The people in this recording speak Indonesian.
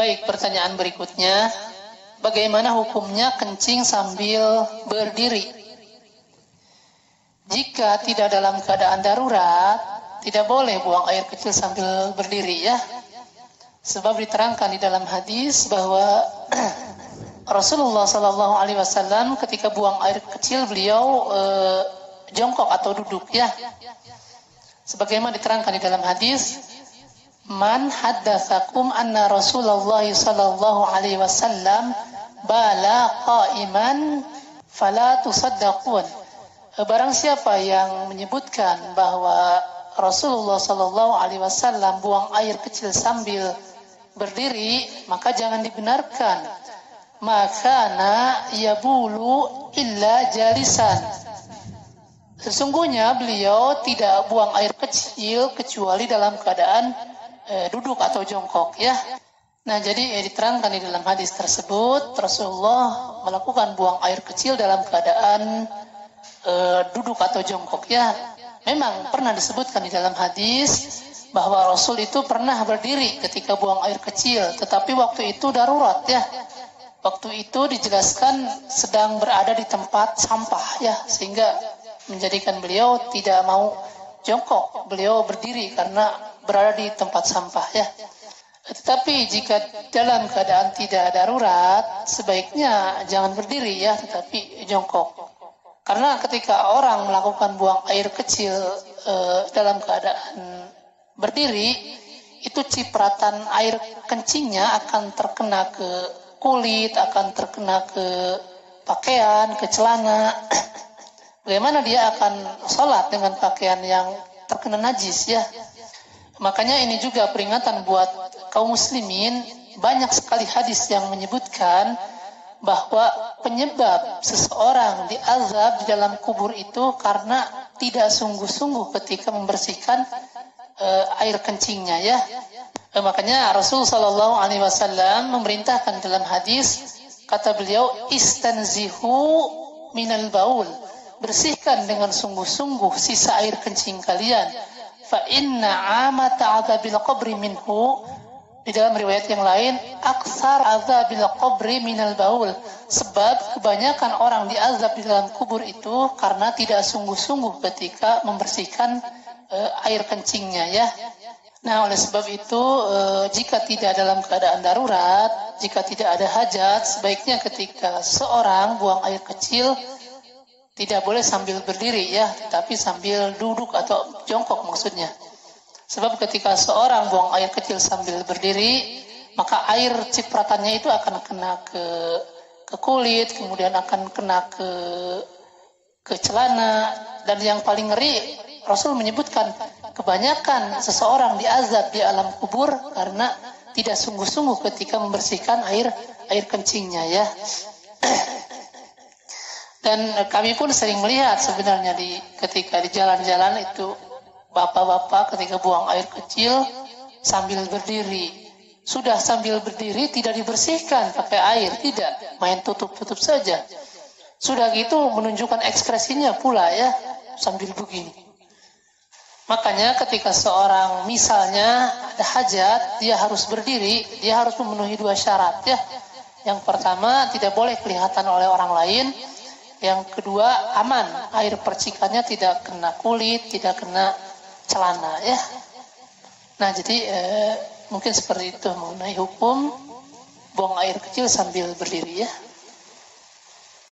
Baik, pertanyaan berikutnya, bagaimana hukumnya kencing sambil berdiri? Jika tidak dalam keadaan darurat, tidak boleh buang air kecil sambil berdiri ya. Sebab diterangkan di dalam hadis bahwa Rasulullah SAW ketika buang air kecil beliau jongkok atau duduk ya. Sebagaimana diterangkan di dalam hadis, man haddatsakum anna Rasulullah sallallahu alaihi wasallam bala qa'iman fala tusaddaqun. Barang siapa yang menyebutkan bahwa Rasulullah sallallahu alaihi wasallam buang air kecil sambil berdiri, maka jangan dibenarkan. Makana yabulu illa jalisan. Sesungguhnya beliau tidak buang air kecil kecuali dalam keadaan duduk atau jongkok ya. Nah, jadi diterangkan di dalam hadis tersebut Rasulullah melakukan buang air kecil dalam keadaan duduk atau jongkok ya. Memang pernah disebutkan di dalam hadis bahwa Rasul itu pernah berdiri ketika buang air kecil, tetapi waktu itu darurat ya. Waktu itu dijelaskan sedang berada di tempat sampah ya, sehingga menjadikan beliau tidak mau jongkok, beliau berdiri karena berada di tempat sampah ya. Tetapi jika dalam keadaan tidak darurat, sebaiknya jangan berdiri ya, tetapi jongkok. Karena ketika orang melakukan buang air kecil dalam keadaan berdiri, itu cipratan air kencingnya akan terkena ke kulit, akan terkena ke pakaian, ke celana. Bagaimana dia akan sholat dengan pakaian yang terkena najis ya. Makanya ini juga peringatan buat kaum muslimin. Banyak sekali hadis yang menyebutkan bahwa penyebab seseorang diazab di dalam kubur itu karena tidak sungguh-sungguh ketika membersihkan air kencingnya ya. Makanya Rasul sallallahu alaihi wasallam memerintahkan dalam hadis, kata beliau, istanzihu minal baul. Bersihkan dengan sungguh-sungguh sisa air kencing kalian. Fa inna amata adzabil qabri minhu. Di dalam riwayat yang lain, aksar adzabil qabri minal baul. Sebab kebanyakan orang diazab di dalam kubur itu karena tidak sungguh-sungguh ketika membersihkan air kencingnya ya. Nah, oleh sebab itu jika tidak dalam keadaan darurat, jika tidak ada hajat, sebaiknya ketika seorang buang air kecil tidak boleh sambil berdiri ya, tetapi sambil duduk atau jongkok maksudnya. Sebab ketika seorang buang air kecil sambil berdiri, maka air cipratannya itu akan kena ke kulit, kemudian akan kena ke celana, dan yang paling ngeri Rasul menyebutkan kebanyakan seseorang diazab di alam kubur karena tidak sungguh-sungguh ketika membersihkan air kencingnya ya. Dan kami pun sering melihat sebenarnya ketika di jalan-jalan itu bapak-bapak ketika buang air kecil sambil berdiri. Sudah sambil berdiri tidak dibersihkan pakai air, tidak, main tutup-tutup saja. Sudah gitu menunjukkan ekspresinya pula ya, sambil begini. Makanya ketika seorang misalnya ada hajat, dia harus berdiri, dia harus memenuhi 2 syarat ya. Yang pertama, tidak boleh kelihatan oleh orang lain. Yang kedua, aman, air percikannya tidak kena kulit, tidak kena celana ya. Nah, jadi mungkin seperti itu mengenai hukum buang air kecil sambil berdiri ya.